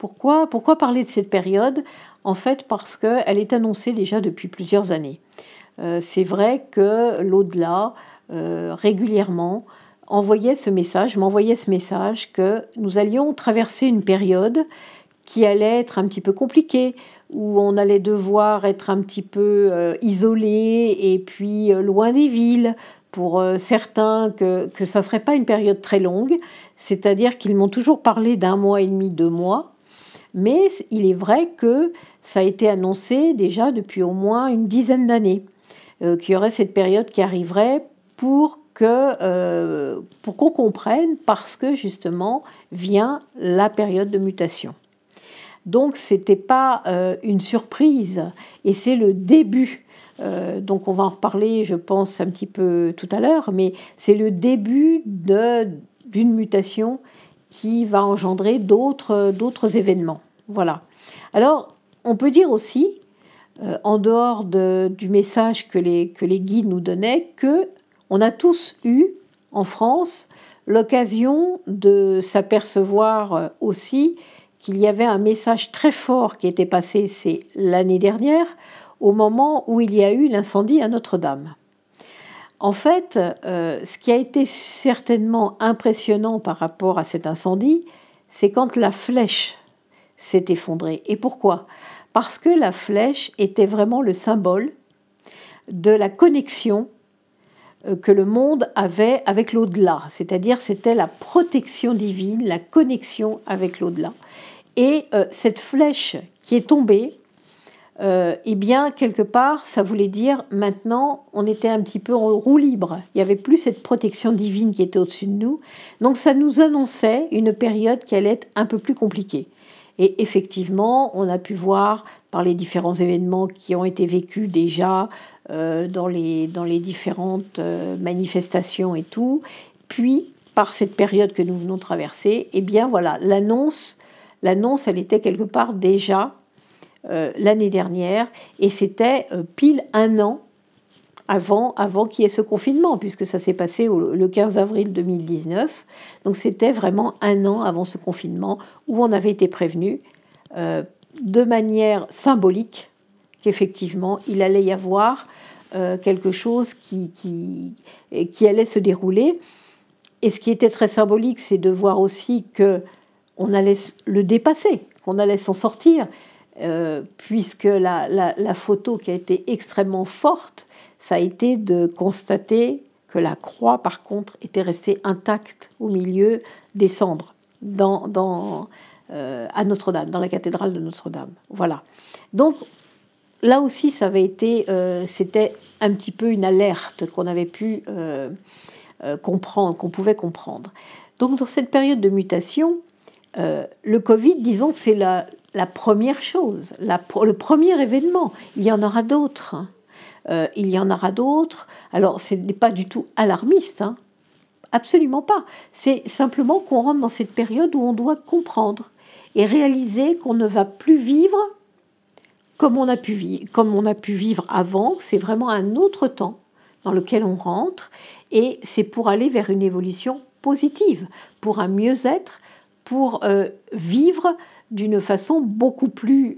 Pourquoi parler de cette période? En fait, parce qu'elle est annoncée déjà depuis plusieurs années. C'est vrai que l'au-delà, régulièrement, m'envoyait ce message que nous allions traverser une période qui allait être un petit peu compliquée, où on allait devoir être un petit peu isolé et puis loin des villes. Pour certains, que ça ne serait pas une période très longue, c'est-à-dire qu'ils m'ont toujours parlé d'1 mois et demi, 2 mois, mais il est vrai que ça a été annoncé déjà depuis au moins une dizaine d'années, qu'il y aurait cette période qui arriverait pour qu'on comprenne, parce que justement vient la période de mutation. Donc c'était pas une surprise, et c'est le début. Donc on va en reparler, je pense, un petit peu tout à l'heure, mais c'est le début d'une mutation qui va engendrer d'autres événements. Voilà. Alors, on peut dire aussi, en dehors du message que les guides nous donnaient, qu'on a tous eu, en France, l'occasion de s'apercevoir aussi qu'il y avait un message très fort qui était passé, c'est l'année dernière, au moment où il y a eu l'incendie à Notre-Dame. En fait, ce qui a été certainement impressionnant par rapport à cet incendie, c'est quand la flèche s'est effondrée. Et pourquoi? Parce que la flèche était vraiment le symbole de la connexion que le monde avait avec l'au-delà. C'est-à-dire, c'était la protection divine, la connexion avec l'au-delà. Et cette flèche qui est tombée, eh bien, quelque part, ça voulait dire, maintenant, on était un petit peu en roue libre. Il n'y avait plus cette protection divine qui était au-dessus de nous. Donc, ça nous annonçait une période qui allait être un peu plus compliquée. Et effectivement, on a pu voir, par les différents événements qui ont été vécus déjà, dans les différentes manifestations et tout, puis, par cette période que nous venons de traverser, eh bien, voilà, l'annonce, elle était quelque part déjà l'année dernière, et c'était pile 1 an avant qu'il y ait ce confinement, puisque ça s'est passé le 15 avril 2019. Donc c'était vraiment 1 an avant ce confinement, où on avait été prévenu de manière symbolique qu'effectivement il allait y avoir quelque chose qui allait se dérouler. Et ce qui était très symbolique, c'est de voir aussi qu'on allait le dépasser, qu'on allait s'en sortir, puisque la photo qui a été extrêmement forte, ça a été de constater que la croix, par contre, était restée intacte au milieu des cendres à Notre-Dame, dans la cathédrale de Notre-Dame. Voilà. Donc, là aussi, ça avait été, c'était un petit peu une alerte qu'on avait pu comprendre, qu'on pouvait comprendre. Donc, dans cette période de mutation, le Covid, disons que c'est la première chose, le premier événement. Il y en aura d'autres. Il y en aura d'autres. Alors, ce n'est pas du tout alarmiste, hein. Absolument pas. C'est simplement qu'on rentre dans cette période où on doit comprendre et réaliser qu'on ne va plus vivre comme on a pu vivre avant. C'est vraiment un autre temps dans lequel on rentre, et c'est pour aller vers une évolution positive, pour un mieux-être, pour vivre d'une façon beaucoup plus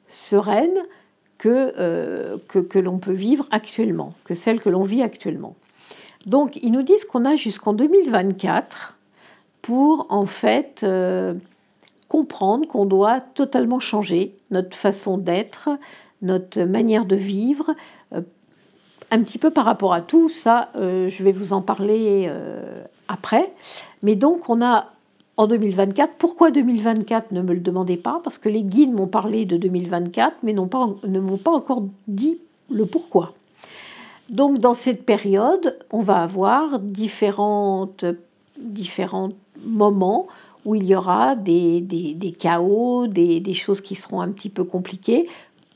sereine que l'on peut vivre actuellement, que celle que l'on vit actuellement. Donc, ils nous disent qu'on a jusqu'en 2024 pour, en fait, comprendre qu'on doit totalement changer notre façon d'être, notre manière de vivre, un petit peu par rapport à tout ça. Je vais vous en parler après. Mais donc, on a en 2024, pourquoi 2024, ne me le demandez pas, parce que les guides m'ont parlé de 2024, mais ne m'ont pas encore dit le pourquoi. Donc, dans cette période, on va avoir différents moments où il y aura des chaos, des choses qui seront un petit peu compliquées,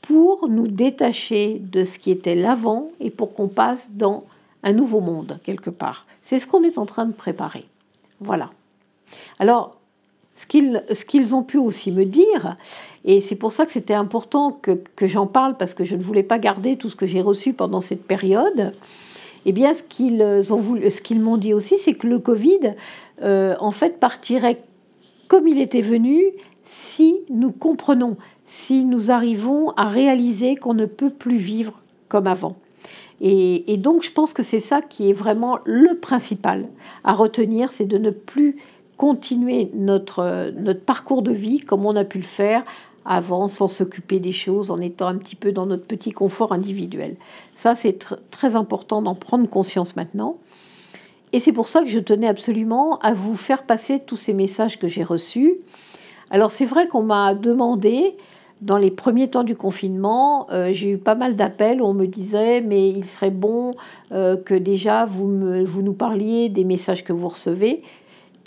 pour nous détacher de ce qui était l'avant et pour qu'on passe dans un nouveau monde, quelque part. C'est ce qu'on est en train de préparer. Voilà. Alors, ce qu'ils ont pu aussi me dire, et c'est pour ça que c'était important que j'en parle, parce que je ne voulais pas garder tout ce que j'ai reçu pendant cette période, eh bien, ce qu'ils m'ont dit aussi, c'est que le Covid, en fait, partirait comme il était venu, si nous comprenons, si nous arrivons à réaliser qu'on ne peut plus vivre comme avant. Et donc, je pense que c'est ça qui est vraiment le principal à retenir, c'est de ne plus continuer notre parcours de vie comme on a pu le faire avant, sans s'occuper des choses, en étant un petit peu dans notre petit confort individuel. Ça, c'est très important d'en prendre conscience maintenant. Et c'est pour ça que je tenais absolument à vous faire passer tous ces messages que j'ai reçus. Alors, c'est vrai qu'on m'a demandé, dans les premiers temps du confinement, j'ai eu pas mal d'appels où on me disait « mais il serait bon que déjà vous nous parliez des messages que vous recevez ».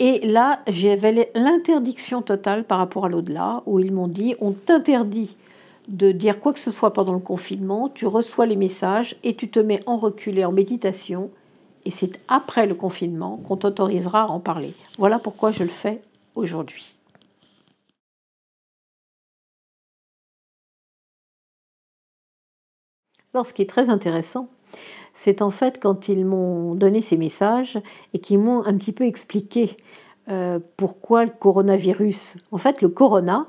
Et là, j'avais l'interdiction totale par rapport à l'au-delà, où ils m'ont dit « on t'interdit de dire quoi que ce soit pendant le confinement, tu reçois les messages et tu te mets en recul et en méditation, et c'est après le confinement qu'on t'autorisera à en parler ». Voilà pourquoi je le fais aujourd'hui. Alors, ce qui est très intéressant, c'est en fait quand ils m'ont donné ces messages et qu'ils m'ont un petit peu expliqué pourquoi le coronavirus. En fait, le corona,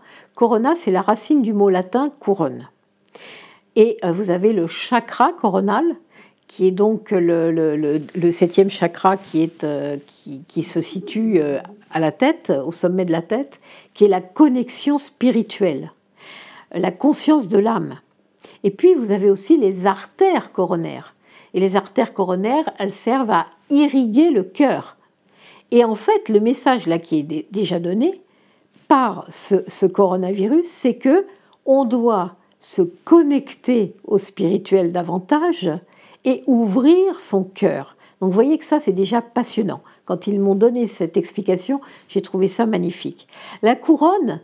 c'est la racine du mot latin couronne. Et vous avez le chakra coronal, qui est donc le 7e chakra qui se situe à la tête, au sommet de la tête, qui est la connexion spirituelle, la conscience de l'âme. Et puis, vous avez aussi les artères coronaires. Et les artères coronaires, elles servent à irriguer le cœur. Et en fait, le message là qui est déjà donné par ce coronavirus, c'est que on doit se connecter au spirituel davantage et ouvrir son cœur. Donc, vous voyez que ça, c'est déjà passionnant. Quand ils m'ont donné cette explication, j'ai trouvé ça magnifique. La couronne,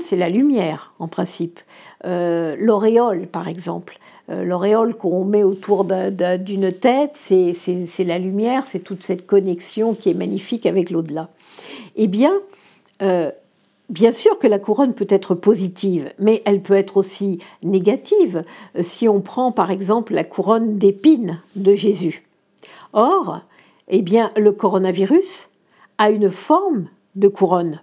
c'est la lumière, en principe. L'auréole, par exemple. L'auréole qu'on met autour d'une tête, c'est la lumière, c'est toute cette connexion qui est magnifique avec l'au-delà. Eh bien, bien sûr que la couronne peut être positive, mais elle peut être aussi négative. Si on prend, par exemple, la couronne d'épines de Jésus. Or, eh bien, le coronavirus a une forme de couronne,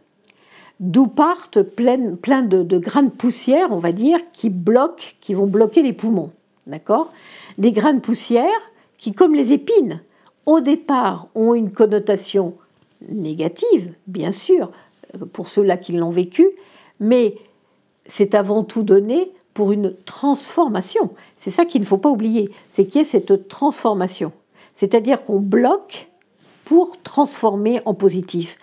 d'où partent plein de grains de poussière, on va dire, qui vont bloquer les poumons. D'accord ? Des grains de poussière qui, comme les épines, au départ, ont une connotation négative, bien sûr, pour ceux-là qui l'ont vécu, mais c'est avant tout donné pour une transformation. C'est ça qu'il ne faut pas oublier, c'est qu'il y ait cette transformation. C'est-à-dire qu'on bloque pour transformer en positif.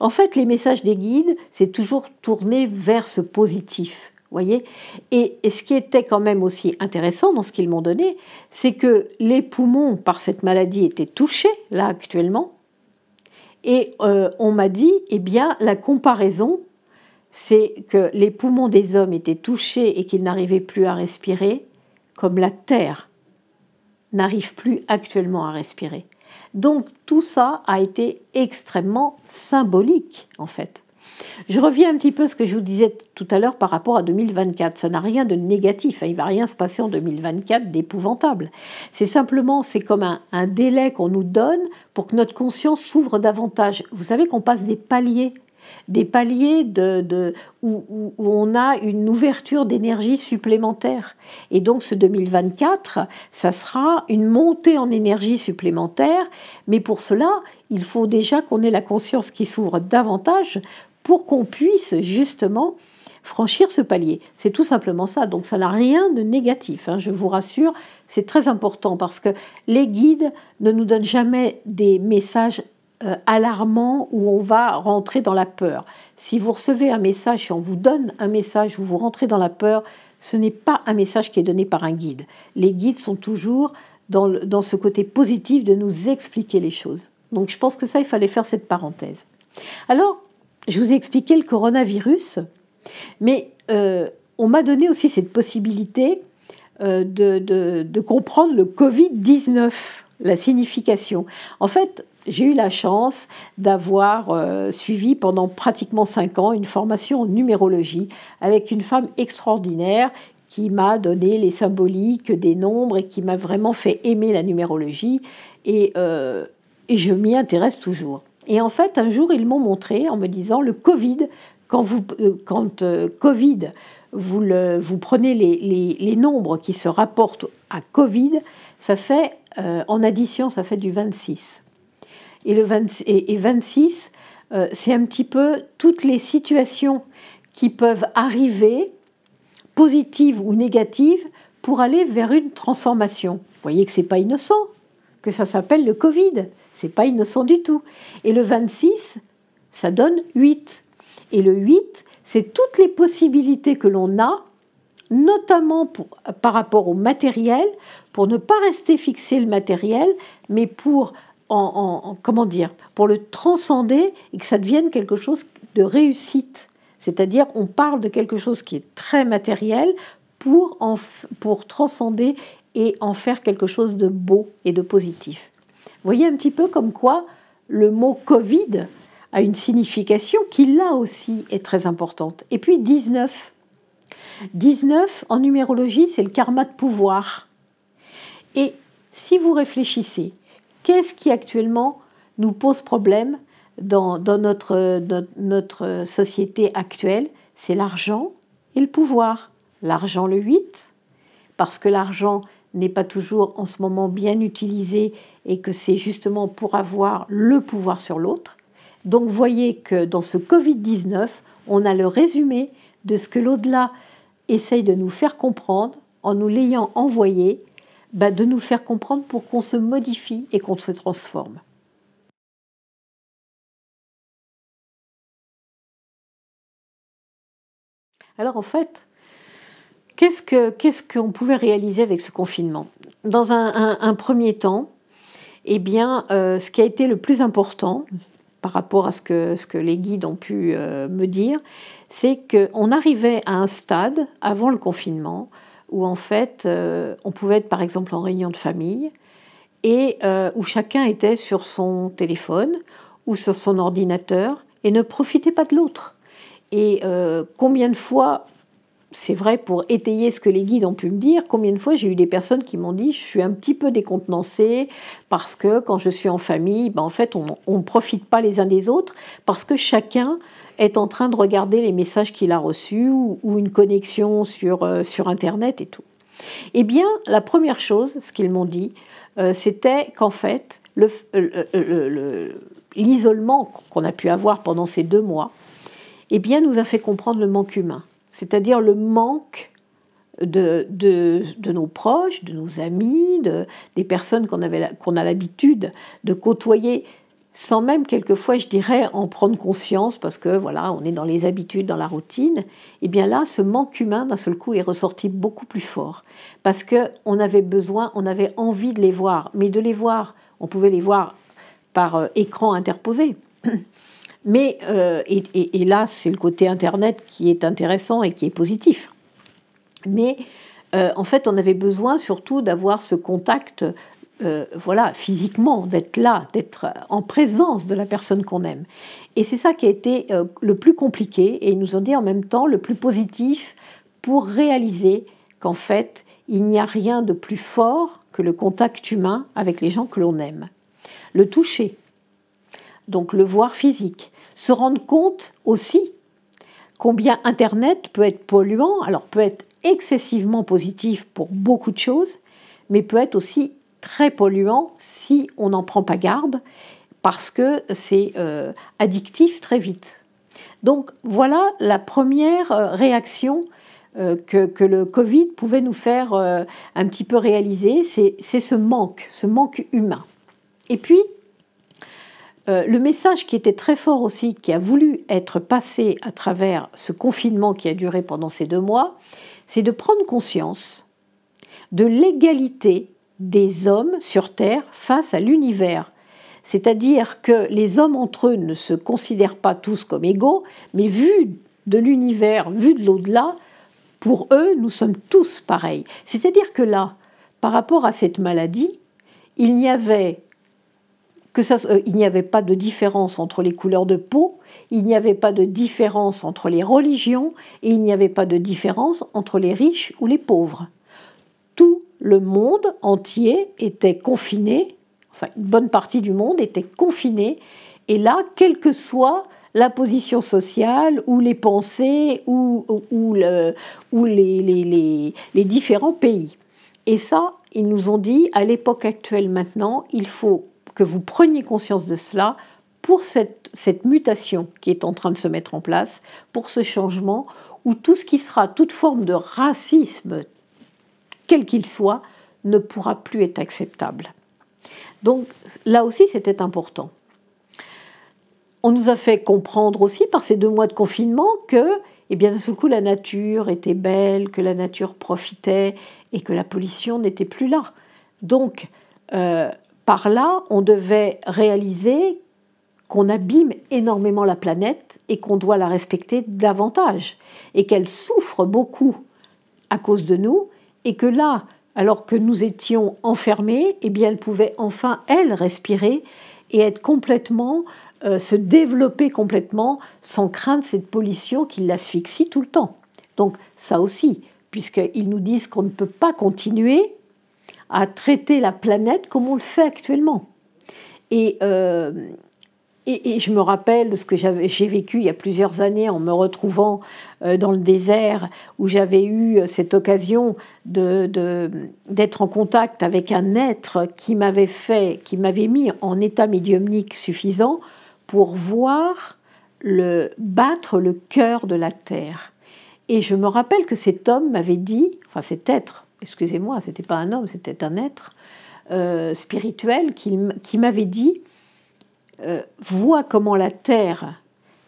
En fait, les messages des guides, c'est toujours tourné vers ce positif, voyez. Et ce qui était quand même aussi intéressant dans ce qu'ils m'ont donné, c'est que les poumons, par cette maladie, étaient touchés, là, actuellement. Et on m'a dit, eh bien, la comparaison, c'est que les poumons des hommes étaient touchés et qu'ils n'arrivaient plus à respirer, comme la Terre n'arrive plus actuellement à respirer. Donc tout ça a été extrêmement symbolique, en fait. Je reviens un petit peu à ce que je vous disais tout à l'heure par rapport à 2024. Ça n'a rien de négatif, il ne va rien se passer en 2024 d'épouvantable. C'est simplement, c'est comme un délai qu'on nous donne pour que notre conscience s'ouvre davantage. Vous savez qu'on passe des paliers où on a une ouverture d'énergie supplémentaire. Et donc ce 2024, ça sera une montée en énergie supplémentaire, mais pour cela, il faut déjà qu'on ait la conscience qui s'ouvre davantage pour qu'on puisse justement franchir ce palier. C'est tout simplement ça, donc ça n'a rien de négatif, je vous rassure, c'est très important parce que les guides ne nous donnent jamais des messages alarmant où on va rentrer dans la peur. Si vous recevez un message, si on vous donne un message où vous rentrez dans la peur, ce n'est pas un message qui est donné par un guide. Les guides sont toujours dans ce côté positif de nous expliquer les choses. Donc je pense que ça, il fallait faire cette parenthèse. Alors, je vous ai expliqué le coronavirus, mais on m'a donné aussi cette possibilité de comprendre le Covid-19, la signification. En fait, j'ai eu la chance d'avoir suivi pendant pratiquement 5 ans une formation en numérologie avec une femme extraordinaire qui m'a donné les symboliques des nombres et qui m'a vraiment fait aimer la numérologie. Et je m'y intéresse toujours. Et en fait, un jour, ils m'ont montré en me disant le Covid, Covid, vous prenez les nombres qui se rapportent à Covid, ça fait, en addition, ça fait du 26. Et 26, c'est un petit peu toutes les situations qui peuvent arriver, positives ou négatives, pour aller vers une transformation. Vous voyez que ce n'est pas innocent, que ça s'appelle le Covid. Ce n'est pas innocent du tout. Et le 26, ça donne 8. Et le 8, c'est toutes les possibilités que l'on a, notamment par rapport au matériel, pour ne pas rester fixé le matériel, mais pour, pour le transcender et que ça devienne quelque chose de réussite. C'est-à-dire, on parle de quelque chose qui est très matériel pour transcender et en faire quelque chose de beau et de positif. Vous voyez un petit peu comme quoi le mot Covid a une signification qui, là aussi, est très importante. Et puis 19. 19, en numérologie, c'est le karma de pouvoir. Et si vous réfléchissez, qu'est-ce qui actuellement nous pose problème dans notre société actuelle? C'est l'argent et le pouvoir. L'argent, le 8, parce que l'argent n'est pas toujours en ce moment bien utilisé et que c'est justement pour avoir le pouvoir sur l'autre. Donc, vous voyez que dans ce Covid-19, on a le résumé de ce que l'au-delà essaye de nous faire comprendre en nous l'ayant envoyé, de nous le faire comprendre pour qu'on se modifie et qu'on se transforme. Alors, en fait, qu'est-ce qu'on pouvait réaliser avec ce confinement? Dans un premier temps, eh bien, ce qui a été le plus important par rapport à ce que les guides ont pu me dire, c'est qu'on arrivait à un stade, avant le confinement, où en fait, on pouvait être par exemple en réunion de famille, et où chacun était sur son téléphone ou sur son ordinateur et ne profitait pas de l'autre. Et combien de fois, c'est vrai pour étayer ce que les guides ont pu me dire, combien de fois j'ai eu des personnes qui m'ont dit « je suis un petit peu décontenancée parce que quand je suis en famille, en fait on ne profite pas les uns des autres parce que chacun est en train de regarder les messages qu'il a reçus ou une connexion sur Internet et tout ». Eh bien, la première chose, ce qu'ils m'ont dit, c'était qu'en fait, l'isolement qu'on a pu avoir pendant ces 2 mois, eh bien, nous a fait comprendre le manque humain. C'est-à-dire le manque de nos proches, de nos amis, des personnes qu'on a l'habitude de côtoyer sans même quelquefois, je dirais, en prendre conscience parce que voilà, on est dans les habitudes, dans la routine. Et bien là, ce manque humain, d'un seul coup, est ressorti beaucoup plus fort parce qu'on avait besoin, on avait envie de les voir. Mais de les voir, on pouvait les voir par écran interposé. Mais, et là, c'est le côté Internet qui est intéressant et qui est positif. Mais en fait, on avait besoin surtout d'avoir ce contact physiquement, d'être là, d'être en présence de la personne qu'on aime. Et c'est ça qui a été le plus compliqué, et ils nous ont dit en même temps le plus positif pour réaliser qu'en fait, il n'y a rien de plus fort que le contact humain avec les gens que l'on aime. Le toucher, donc le voir physique. Se rendre compte aussi combien Internet peut être polluant, alors peut être excessivement positif pour beaucoup de choses, mais peut être aussi très polluant si on n'en prend pas garde, parce que c'est addictif très vite. Donc voilà la première réaction que le Covid pouvait nous faire un petit peu réaliser, c'est ce manque humain. Et puis, le message qui était très fort aussi, qui a voulu être passé à travers ce confinement qui a duré pendant ces 2 mois, c'est de prendre conscience de l'égalité des hommes sur Terre face à l'univers. C'est-à-dire que les hommes entre eux ne se considèrent pas tous comme égaux, mais vu de l'univers, vu de l'au-delà, pour eux, nous sommes tous pareils. C'est-à-dire que là, par rapport à cette maladie, il n'y avait pas de différence entre les couleurs de peau, il n'y avait pas de différence entre les religions et il n'y avait pas de différence entre les riches ou les pauvres. Tout le monde entier était confiné, enfin une bonne partie du monde était confiné, et là, quelle que soit la position sociale ou les pensées ou les différents pays. Et ça, ils nous ont dit, à l'époque actuelle maintenant, il faut que vous preniez conscience de cela pour cette mutation qui est en train de se mettre en place, pour ce changement où tout ce qui sera, toute forme de racisme, quel qu'il soit, ne pourra plus être acceptable. Donc là aussi, c'était important. On nous a fait comprendre aussi par ces 2 mois de confinement que, eh bien, d'un seul coup, la nature était belle, que la nature profitait et que la pollution n'était plus là. Donc, par là, on devait réaliser qu'on abîme énormément la planète et qu'on doit la respecter davantage et qu'elle souffre beaucoup à cause de nous et que là, alors que nous étions enfermés, eh bien, elle pouvait enfin, elle, respirer et être complètement, se développer complètement sans craindre cette pollution qui l'asphyxie tout le temps. Donc ça aussi, puisqu'ils nous disent qu'on ne peut pas continuer à traiter la planète comme on le fait actuellement. Et je me rappelle de ce que j'ai vécu il y a plusieurs années en me retrouvant dans le désert, où j'avais eu cette occasion d'être en contact avec un être qui m'avait mis en état médiumnique suffisant pour voir battre le cœur de la terre. Et je me rappelle que cet homme m'avait dit, enfin cet être, excusez-moi, c'était pas un homme, c'était un être spirituel qui m'avait dit vois comment la terre,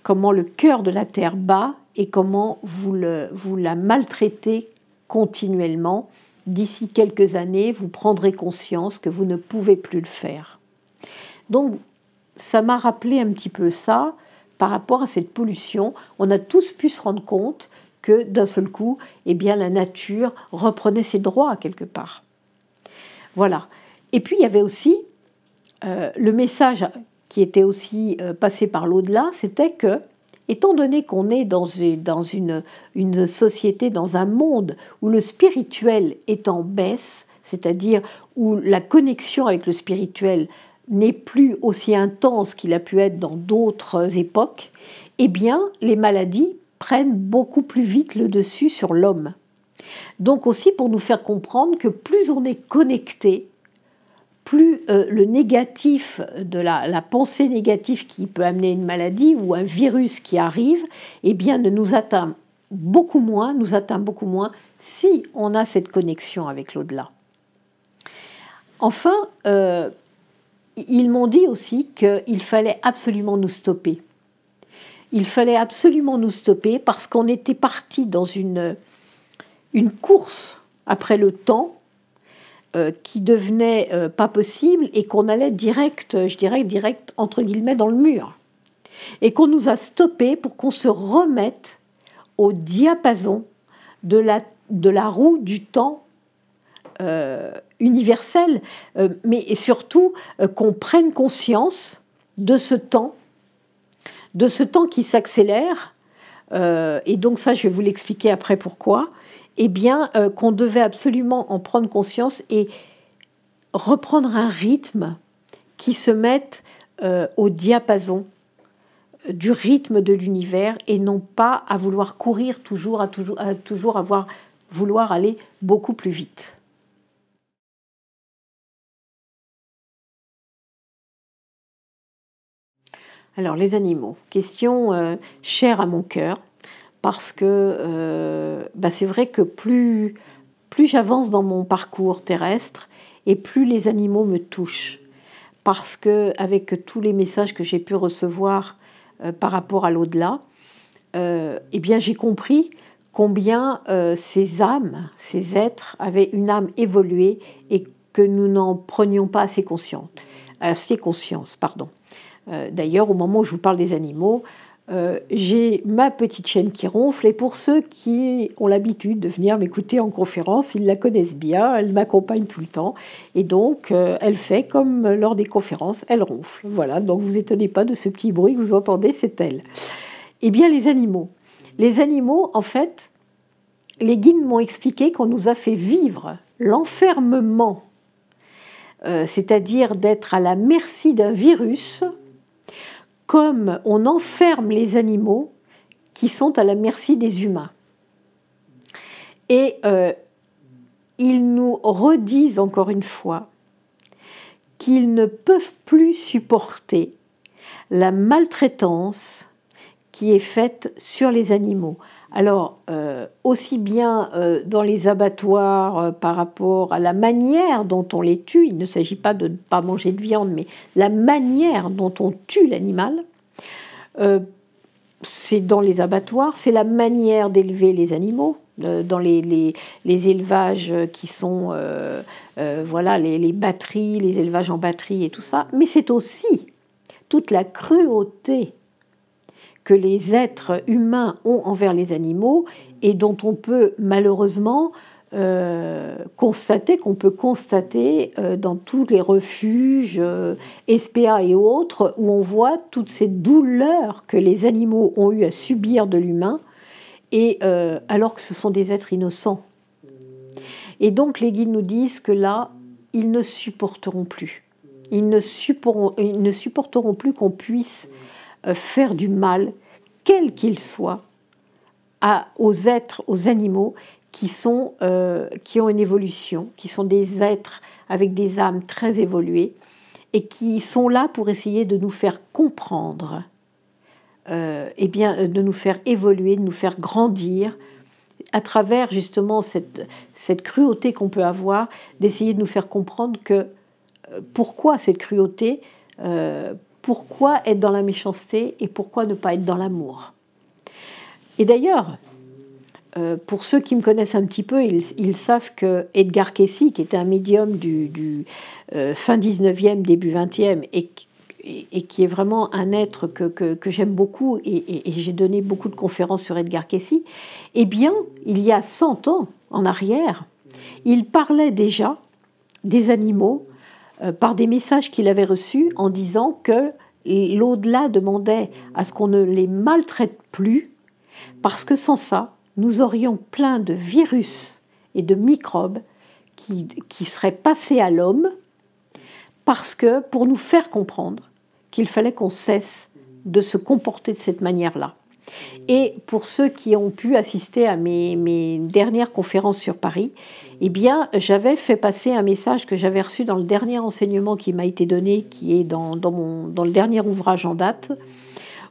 comment le cœur de la terre bat et comment vous la maltraitez continuellement. D'ici quelques années, vous prendrez conscience que vous ne pouvez plus le faire. Donc, ça m'a rappelé un petit peu ça par rapport à cette pollution. On a tous pu se rendre compte que d'un seul coup, eh bien, la nature reprenait ses droits quelque part. Voilà. Et puis, il y avait aussi le message qui était aussi passé par l'au-delà, c'était que, étant donné qu'on est dans une société, dans un monde où le spirituel est en baisse, c'est-à-dire où la connexion avec le spirituel n'est plus aussi intense qu'il a pu être dans d'autres époques, eh bien, les maladies prennent beaucoup plus vite le dessus sur l'homme. Donc aussi pour nous faire comprendre que plus on est connecté, plus le négatif de la pensée négative qui peut amener une maladie ou un virus qui arrive, eh bien, nous atteint beaucoup moins si on a cette connexion avec l'au-delà. Enfin, ils m'ont dit aussi qu'il fallait absolument nous stopper. Il fallait absolument nous stopper parce qu'on était parti dans une course après le temps qui devenait pas possible et qu'on allait direct entre guillemets dans le mur. Et qu'on nous a stoppés pour qu'on se remette au diapason de la roue du temps universel, mais surtout qu'on prenne conscience de ce temps qui s'accélère, et donc ça je vais vous l'expliquer après pourquoi, eh bien qu'on devait absolument en prendre conscience et reprendre un rythme qui se mette au diapason du rythme de l'univers et non pas à vouloir courir à vouloir aller beaucoup plus vite. Alors les animaux, question chère à mon cœur, parce que c'est vrai que plus j'avance dans mon parcours terrestre et plus les animaux me touchent. Parce qu'avec tous les messages que j'ai pu recevoir par rapport à l'au-delà, eh bien j'ai compris combien ces âmes, ces êtres avaient une âme évoluée et que nous n'en prenions pas assez conscience. D'ailleurs, au moment où je vous parle des animaux, j'ai ma petite chienne qui ronfle, et pour ceux qui ont l'habitude de venir m'écouter en conférence, ils la connaissent bien, elle m'accompagne tout le temps, et donc elle fait comme lors des conférences, elle ronfle. Voilà, donc vous étonnez pas de ce petit bruit que vous entendez, c'est elle. Eh bien, les animaux, en fait, les guides m'ont expliqué qu'on nous a fait vivre l'enfermement, c'est-à-dire d'être à la merci d'un virus, comme on enferme les animaux qui sont à la merci des humains. Et ils nous redisent encore une fois qu'ils ne peuvent plus supporter la maltraitance qui est faite sur les animaux. Alors, aussi bien dans les abattoirs par rapport à la manière dont on les tue, il ne s'agit pas de ne pas manger de viande, mais la manière dont on tue l'animal, c'est dans les abattoirs, c'est la manière d'élever les animaux, dans les élevages qui sont voilà, les batteries, les élevages en batterie et tout ça, mais c'est aussi toute la cruauté que les êtres humains ont envers les animaux et dont on peut malheureusement constater, dans tous les refuges, SPA et autres, où on voit toutes ces douleurs que les animaux ont eu à subir de l'humain, et alors que ce sont des êtres innocents. Et donc les guides nous disent que là, ils ne supporteront plus. Ils ne supporteront plus qu'on puisse faire du mal, quel qu'il soit, aux êtres, aux animaux qui ont une évolution, qui sont des êtres avec des âmes très évoluées et qui sont là pour essayer de nous faire comprendre, de nous faire évoluer, de nous faire grandir à travers justement cette cruauté qu'on peut avoir, d'essayer de nous faire comprendre que pourquoi cette cruauté, pourquoi être dans la méchanceté et pourquoi ne pas être dans l'amour. Et d'ailleurs, pour ceux qui me connaissent un petit peu, ils savent que Edgar Cayce, qui était un médium du fin 19e, début 20e, et qui est vraiment un être que j'aime beaucoup, et j'ai donné beaucoup de conférences sur Edgar Cayce, eh bien, il y a 100 ans en arrière, il parlait déjà des animaux par des messages qu'il avait reçus en disant que l'au-delà demandait à ce qu'on ne les maltraite plus, parce que sans ça, nous aurions plein de virus et de microbes qui seraient passés à l'homme, parce que pour nous faire comprendre qu'il fallait qu'on cesse de se comporter de cette manière-là. Et pour ceux qui ont pu assister à mes dernières conférences sur Paris, eh bien, j'avais fait passer un message que j'avais reçu dans le dernier enseignement qui m'a été donné, qui est dans le dernier ouvrage en date,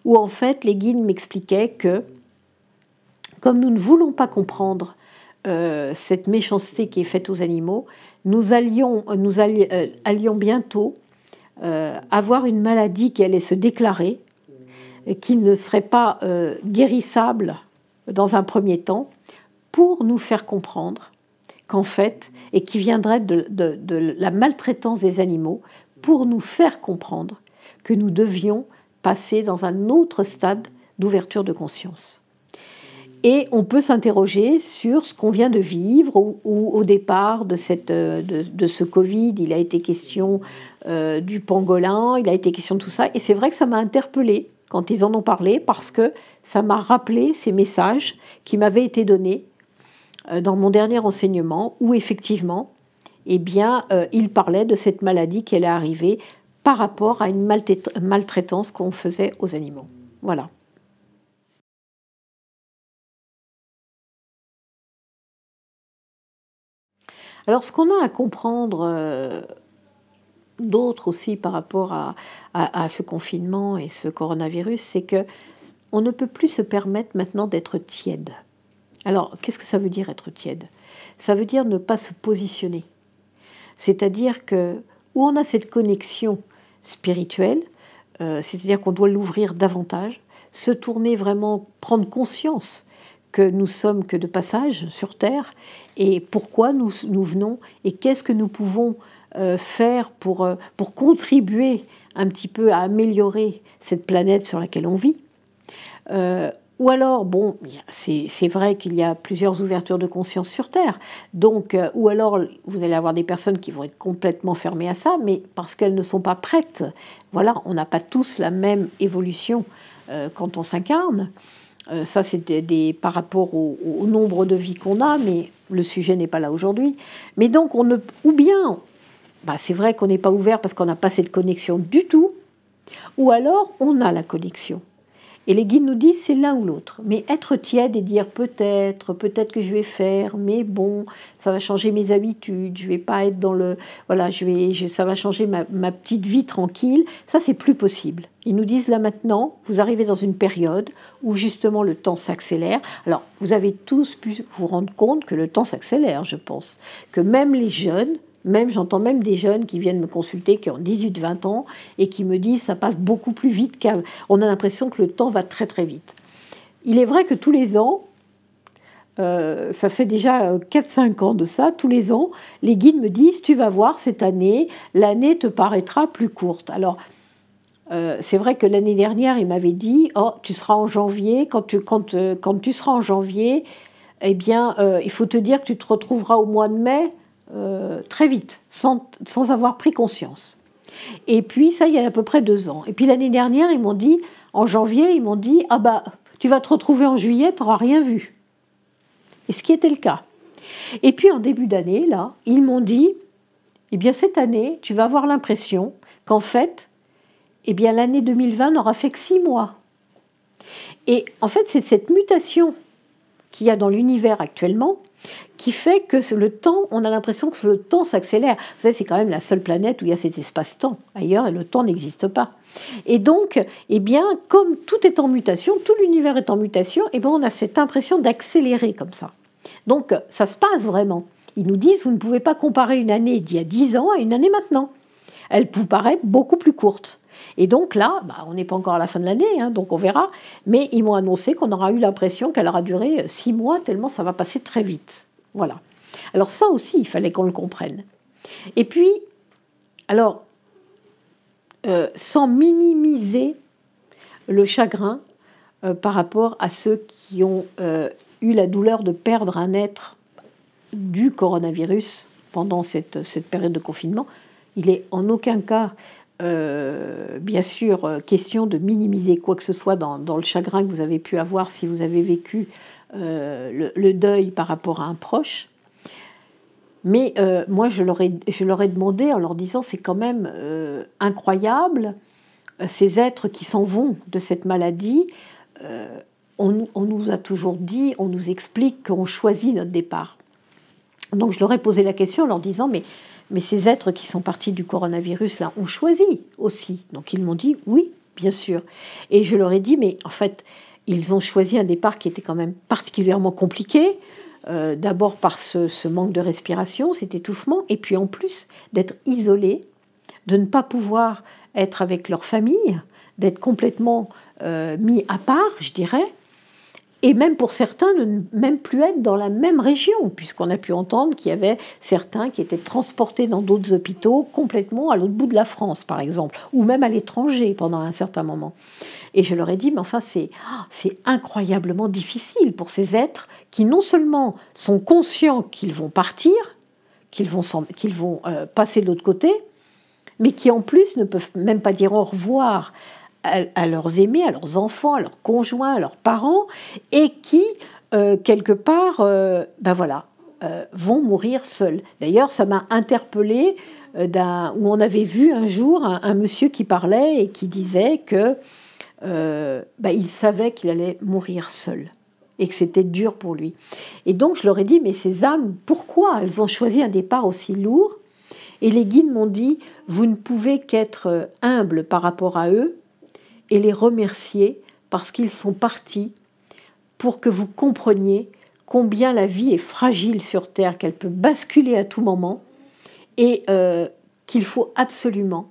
où en fait les guides m'expliquaient que, comme nous ne voulons pas comprendre cette méchanceté qui est faite aux animaux, nous allions bientôt avoir une maladie qui allait se déclarer, qui ne serait pas guérissable dans un premier temps, pour nous faire comprendre qu'en fait, et qui viendrait de la maltraitance des animaux, pour nous faire comprendre que nous devions passer dans un autre stade d'ouverture de conscience. Et on peut s'interroger sur ce qu'on vient de vivre, où au départ de ce Covid, il a été question du pangolin, il a été question de tout ça, et c'est vrai que ça m'a interpellée quand ils en ont parlé, parce que ça m'a rappelé ces messages qui m'avaient été donnés dans mon dernier enseignement, où effectivement, eh bien, il parlait de cette maladie qui allait arriver par rapport à une maltraitance qu'on faisait aux animaux. Voilà. Alors, ce qu'on a à comprendre d'autres aussi par rapport à ce confinement et ce coronavirus, c'est que on ne peut plus se permettre maintenant d'être tiède. Alors, qu'est-ce que ça veut dire être tiède? Ça veut dire ne pas se positionner. C'est-à-dire que où on a cette connexion spirituelle, c'est-à-dire qu'on doit l'ouvrir davantage, se tourner vraiment, prendre conscience que nous sommes que de passage sur Terre, et pourquoi nous venons, et qu'est-ce que nous pouvons faire pour contribuer un petit peu à améliorer cette planète sur laquelle on vit. Ou alors, bon, c'est vrai qu'il y a plusieurs ouvertures de conscience sur Terre, donc, ou alors vous allez avoir des personnes qui vont être complètement fermées à ça, mais parce qu'elles ne sont pas prêtes. Voilà, on n'a pas tous la même évolution quand on s'incarne. Ça, c'est par rapport au nombre de vies qu'on a, mais le sujet n'est pas là aujourd'hui. Mais donc, ou bien, c'est vrai qu'on n'est pas ouvert parce qu'on n'a pas cette connexion du tout, ou alors on a la connexion. Et les guides nous disent c'est l'un ou l'autre. Mais être tiède et dire peut-être que je vais faire, mais bon, ça va changer mes habitudes, je vais pas être dans le... Voilà, ça va changer ma petite vie tranquille, ça c'est plus possible. Ils nous disent là maintenant, vous arrivez dans une période où justement le temps s'accélère. Alors, vous avez tous pu vous rendre compte que le temps s'accélère, je pense. Que même les jeunes, j'entends même des jeunes qui viennent me consulter, qui ont 18-20 ans, et qui me disent ça passe beaucoup plus vite qu'avant. On a l'impression que le temps va très très vite. Il est vrai que tous les ans, ça fait déjà 4-5 ans de ça, tous les ans, les guides me disent tu vas voir cette année, l'année te paraîtra plus courte. Alors, c'est vrai que l'année dernière, il m'avait dit oh, tu seras en janvier, quand tu seras en janvier, eh bien, il faut te dire que tu te retrouveras au mois de mai. Très vite, sans avoir pris conscience. Et puis ça, il y a à peu près 2 ans. Et puis l'année dernière, ils m'ont dit, en janvier, ils m'ont dit, ah bah, tu vas te retrouver en juillet, tu n'auras rien vu. Et ce qui était le cas. Et puis en début d'année, là, ils m'ont dit, eh bien cette année, tu vas avoir l'impression qu'en fait, eh bien l'année 2020 n'aura fait que 6 mois. Et en fait, c'est cette mutation qu'il y a dans l'univers actuellement qui fait que le temps, on a l'impression que le temps s'accélère. Vous savez, c'est quand même la seule planète où il y a cet espace-temps. Ailleurs, le temps n'existe pas. Et donc, eh bien, comme tout est en mutation, tout l'univers est en mutation, eh bien, on a cette impression d'accélérer comme ça. Donc, ça se passe vraiment. Ils nous disent, vous ne pouvez pas comparer une année d'il y a 10 ans à une année maintenant. Elle vous paraît beaucoup plus courte. Et donc là, on n'est pas encore à la fin de l'année, donc on verra. Mais ils m'ont annoncé qu'on aura eu l'impression qu'elle aura duré 6 mois, tellement ça va passer très vite. Voilà. Alors ça aussi, il fallait qu'on le comprenne. Et puis, alors, sans minimiser le chagrin par rapport à ceux qui ont eu la douleur de perdre un être du coronavirus pendant cette période de confinement, il n'est en aucun cas... bien sûr, question de minimiser quoi que ce soit dans le chagrin que vous avez pu avoir si vous avez vécu le deuil par rapport à un proche. Mais moi, je leur ai demandé en leur disant c'est quand même incroyable, ces êtres qui s'en vont de cette maladie. On nous a toujours dit, on nous explique qu'on choisit notre départ. Donc je leur ai posé la question en leur disant mais ces êtres qui sont partis du coronavirus, là, ont choisi aussi. Donc, ils m'ont dit, oui, bien sûr. Et je leur ai dit, mais en fait, ils ont choisi un départ qui était quand même particulièrement compliqué. D'abord par ce manque de respiration, cet étouffement, et puis en plus d'être isolés, de ne pas pouvoir être avec leur famille, d'être complètement mis à part, je dirais. Et même pour certains, de ne même plus être dans la même région, puisqu'on a pu entendre qu'il y avait certains qui étaient transportés dans d'autres hôpitaux complètement à l'autre bout de la France, par exemple, ou même à l'étranger pendant un certain moment. Et je leur ai dit, mais enfin, c'est incroyablement difficile pour ces êtres qui non seulement sont conscients qu'ils vont partir, qu'ils vont passer de l'autre côté, mais qui en plus ne peuvent même pas dire au revoir à leurs aimés, à leurs enfants, à leurs conjoints, à leurs parents, et qui, quelque part, vont mourir seuls. D'ailleurs, ça m'a interpellée, où on avait vu un jour un monsieur qui parlait et qui disait que il savait qu'il allait mourir seul et que c'était dur pour lui. Et donc, je leur ai dit, mais ces âmes, pourquoi elles ont choisi un départ aussi lourd? Et les guides m'ont dit, vous ne pouvez qu'être humble par rapport à eux, et les remercier parce qu'ils sont partis pour que vous compreniez combien la vie est fragile sur Terre, qu'elle peut basculer à tout moment et qu'il faut absolument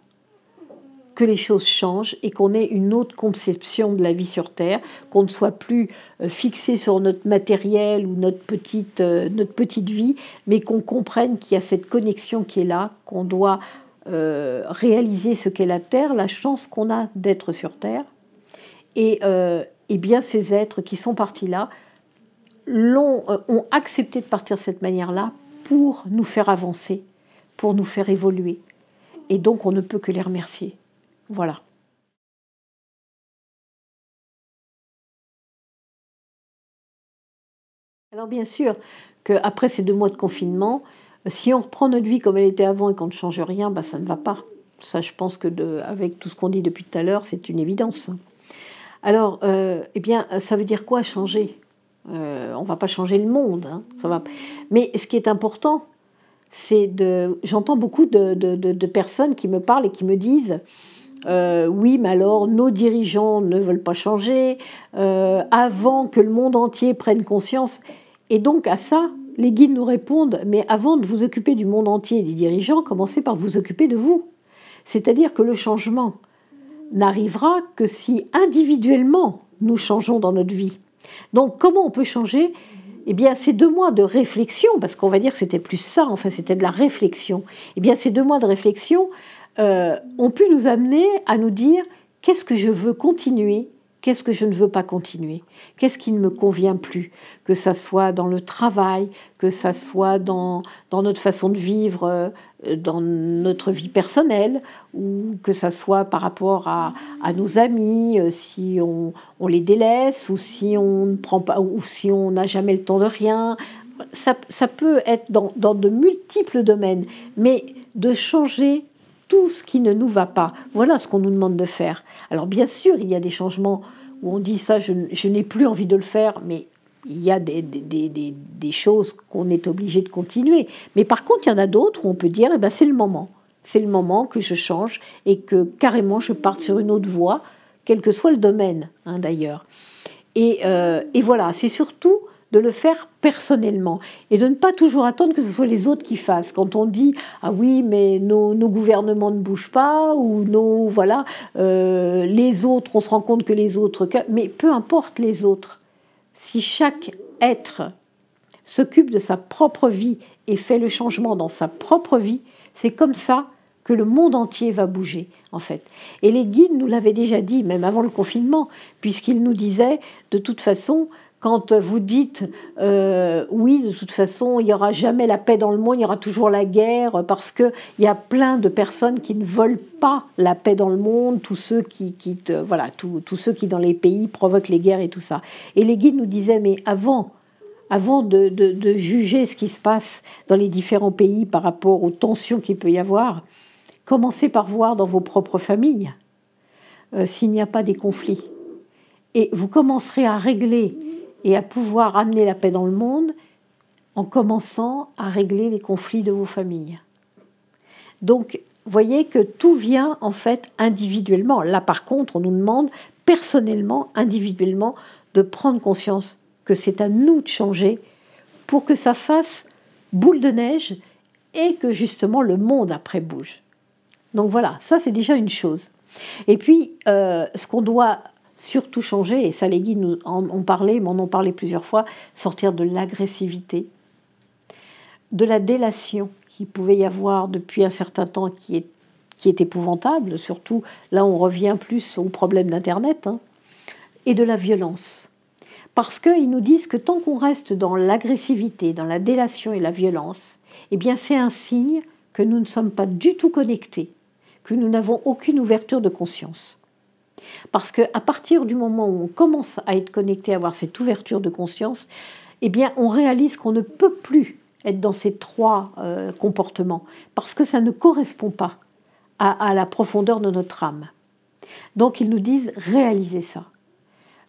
que les choses changent et qu'on ait une autre conception de la vie sur Terre, qu'on ne soit plus fixé sur notre matériel ou notre petite vie, mais qu'on comprenne qu'il y a cette connexion qui est là, qu'on doit réaliser ce qu'est la Terre, la chance qu'on a d'être sur Terre. Et bien ces êtres qui sont partis là ont accepté de partir de cette manière-là pour nous faire avancer, pour nous faire évoluer. Et donc on ne peut que les remercier. Voilà. Alors bien sûr qu'après ces 2 mois de confinement, si on reprend notre vie comme elle était avant et qu'on ne change rien, ça ne va pas. Ça, je pense que avec tout ce qu'on dit depuis tout à l'heure, c'est une évidence. Alors, eh bien, ça veut dire quoi changer? On ne va pas changer le monde, hein, ça va. Mais ce qui est important, j'entends beaucoup de personnes qui me parlent et qui me disent oui, mais alors nos dirigeants ne veulent pas changer avant que le monde entier prenne conscience. Et donc à ça, les guides nous répondent, mais avant de vous occuper du monde entier et des dirigeants, commencez par vous occuper de vous. C'est-à-dire que le changement n'arrivera que si individuellement nous changeons dans notre vie. Donc comment on peut changer? Eh bien, ces 2 mois de réflexion, parce qu'on va dire que c'était plus ça, enfin c'était de la réflexion, eh bien ces 2 mois de réflexion ont pu nous amener à nous dire qu'est-ce que je veux continuer, qu'est-ce que je ne veux pas continuer, qu'est-ce qui ne me convient plus, que ça soit dans le travail, que ça soit dans notre façon de vivre, dans notre vie personnelle, ou que ça soit par rapport à nos amis, si on les délaisse, ou si on ne prend pas, ou si on n'a jamais le temps de rien. Ça peut être dans de multiples domaines, mais de changer tout ce qui ne nous va pas. Voilà ce qu'on nous demande de faire. Alors bien sûr, il y a des changements où on dit ça, je n'ai plus envie de le faire, mais il y a des choses qu'on est obligé de continuer. Mais par contre, il y en a d'autres où on peut dire, eh ben, c'est le moment. C'est le moment que je change et que carrément je parte sur une autre voie, quel que soit le domaine, hein, d'ailleurs. Et voilà, c'est surtout de le faire personnellement et de ne pas toujours attendre que ce soit les autres qui fassent. Quand on dit ah oui mais nos gouvernements ne bougent pas ou les autres, on se rend compte que les autres, mais peu importe les autres. Si chaque être s'occupe de sa propre vie et fait le changement dans sa propre vie, c'est comme ça que le monde entier va bouger, en fait. Et les guides nous l'avaient déjà dit, même avant le confinement, puisqu'ils nous disaient, de toute façon, quand vous dites oui, de toute façon, il n'y aura jamais la paix dans le monde, il y aura toujours la guerre, parce qu'il y a plein de personnes qui ne veulent pas la paix dans le monde, tous ceux tous ceux qui dans les pays provoquent les guerres et tout ça. Et les guides nous disaient, mais avant de juger ce qui se passe dans les différents pays par rapport aux tensions qu'il peut y avoir, commencez par voir dans vos propres familles s'il n'y a pas des conflits. Et vous commencerez à régler et à pouvoir amener la paix dans le monde en commençant à régler les conflits de vos familles. Donc, voyez que tout vient en fait individuellement. Là, par contre, on nous demande personnellement, individuellement, de prendre conscience que c'est à nous de changer pour que ça fasse boule de neige et que justement le monde après bouge. Donc voilà, ça c'est déjà une chose. Et puis, ce qu'on doit surtout changer, et ça les guides nous en ont parlé, m'en ont parlé plusieurs fois, sortir de l'agressivité, de la délation qu'il pouvait y avoir depuis un certain temps qui est épouvantable, surtout là on revient plus au problème d'Internet, hein, et de la violence. Parce qu'ils nous disent que tant qu'on reste dans l'agressivité, dans la délation et la violence, eh bien c'est un signe que nous ne sommes pas du tout connectés, que nous n'avons aucune ouverture de conscience. Parce qu'à partir du moment où on commence à être connecté, à avoir cette ouverture de conscience, eh bien on réalise qu'on ne peut plus être dans ces 3 comportements, parce que ça ne correspond pas à la profondeur de notre âme. Donc ils nous disent, réalisez ça.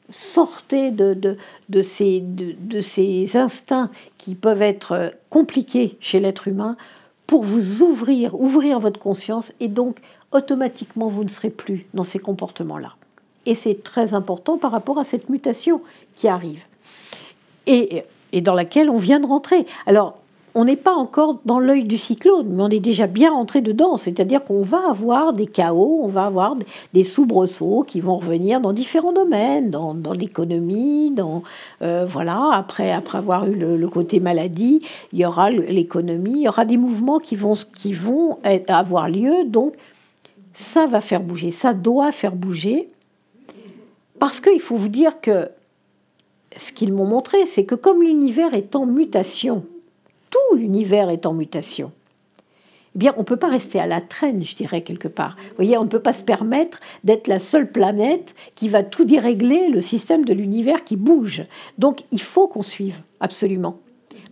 Sortez de ces instincts qui peuvent être compliqués chez l'être humain pour vous ouvrir votre conscience, et donc automatiquement vous ne serez plus dans ces comportements-là. Et c'est très important par rapport à cette mutation qui arrive et dans laquelle on vient de rentrer. Alors, on n'est pas encore dans l'œil du cyclone, mais on est déjà bien rentré dedans. C'est-à-dire qu'on va avoir des chaos, on va avoir des soubresauts qui vont revenir dans différents domaines, dans l'économie, après avoir eu le côté maladie, il y aura l'économie, il y aura des mouvements qui vont avoir lieu. Donc, ça va faire bouger, ça doit faire bouger, parce qu'il faut vous dire que ce qu'ils m'ont montré, c'est que comme l'univers est en mutation, tout l'univers est en mutation, eh bien, on ne peut pas rester à la traîne, je dirais, quelque part. Vous voyez, on ne peut pas se permettre d'être la seule planète qui va tout dérégler, le système de l'univers qui bouge. Donc, il faut qu'on suive, absolument.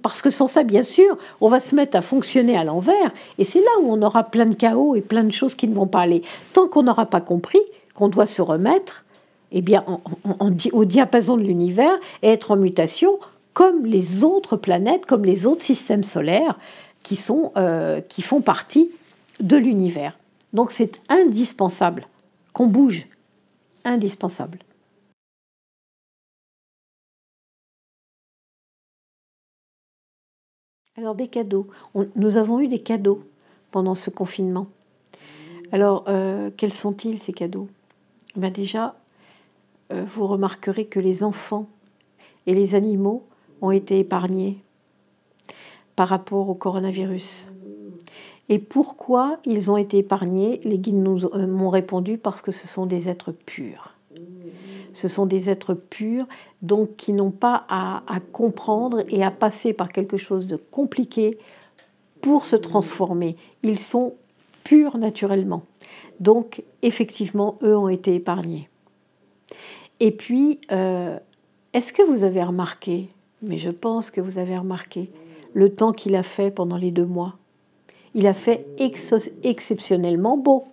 Parce que sans ça, bien sûr, on va se mettre à fonctionner à l'envers, et c'est là où on aura plein de chaos et plein de choses qui ne vont pas aller. Tant qu'on n'aura pas compris qu'on doit se remettre bien, au diapason de l'univers et être en mutation comme les autres planètes, comme les autres systèmes solaires qui font partie de l'univers. Donc c'est indispensable qu'on bouge, indispensable. Alors des cadeaux. Nous avons eu des cadeaux pendant ce confinement. Alors quels sont-ils ces cadeaux? Déjà, vous remarquerez que les enfants et les animaux ont été épargnés par rapport au coronavirus. Et pourquoi ils ont été épargnés? Les guides m'ont répondu parce que ce sont des êtres purs. Ce sont des êtres purs, donc qui n'ont pas à comprendre et à passer par quelque chose de compliqué pour se transformer. Ils sont purs naturellement. Donc, effectivement, eux ont été épargnés. Et puis, est-ce que vous avez remarqué, mais je pense que vous avez remarqué, le temps qu'il a fait pendant les 2 mois? Il a fait exceptionnellement beau.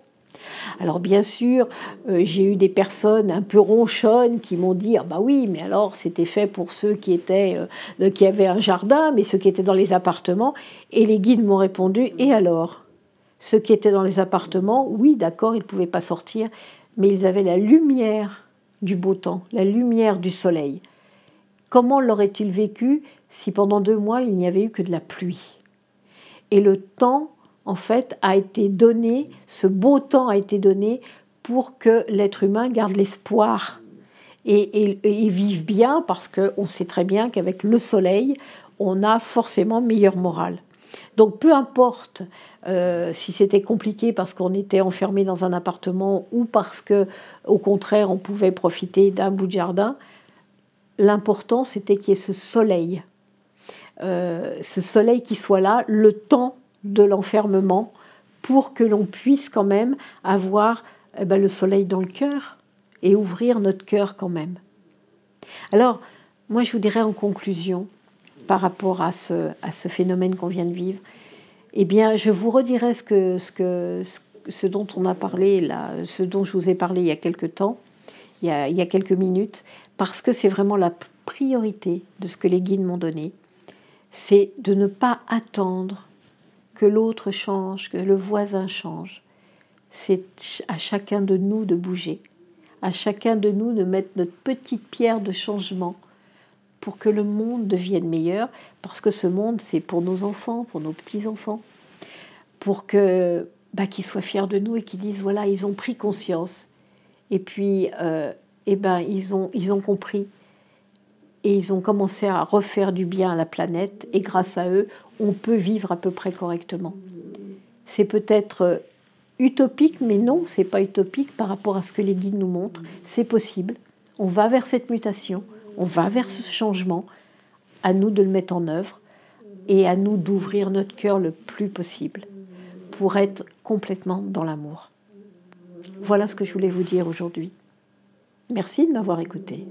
Alors bien sûr, j'ai eu des personnes un peu ronchonnes qui m'ont dit « Ah bah oui, mais alors c'était fait pour ceux qui avaient un jardin, mais ceux qui étaient dans les appartements. » Et les guides m'ont répondu « Et alors ?» Ceux qui étaient dans les appartements, oui, d'accord, ils ne pouvaient pas sortir, mais ils avaient la lumière du beau temps, la lumière du soleil. Comment l'auraient-ils vécu si pendant 2 mois, il n'y avait eu que de la pluie? Et le temps, en fait, a été donné, ce beau temps a été donné pour que l'être humain garde l'espoir et vive bien, parce qu'on sait très bien qu'avec le soleil, on a forcément meilleure morale. Donc peu importe si c'était compliqué parce qu'on était enfermé dans un appartement ou parce que, au contraire, on pouvait profiter d'un bout de jardin, l'important c'était qu'il y ait ce soleil qui soit là, le temps de l'enfermement, pour que l'on puisse quand même avoir le soleil dans le cœur et ouvrir notre cœur quand même. Alors, moi je vous dirais en conclusion, par rapport à ce phénomène qu'on vient de vivre, je vous redirai ce dont on a parlé là, ce dont je vous ai parlé il y a quelques temps, il y a quelques minutes, parce que c'est vraiment la priorité de ce que les guides m'ont donné. C'est de ne pas attendre que l'autre change, que le voisin change. C'est à chacun de nous de bouger, à chacun de nous de mettre notre petite pierre de changement pour que le monde devienne meilleur, parce que ce monde, c'est pour nos enfants, pour nos petits-enfants, pour qu'ils soient fiers de nous et qu'ils disent, voilà, ils ont pris conscience, et puis ils ont compris, et ils ont commencé à refaire du bien à la planète, et grâce à eux, on peut vivre à peu près correctement. C'est peut-être utopique, mais non, c'est pas utopique par rapport à ce que les guides nous montrent. C'est possible. On va vers cette mutation, on va vers ce changement. À nous de le mettre en œuvre et à nous d'ouvrir notre cœur le plus possible pour être complètement dans l'amour. Voilà ce que je voulais vous dire aujourd'hui. Merci de m'avoir écouté.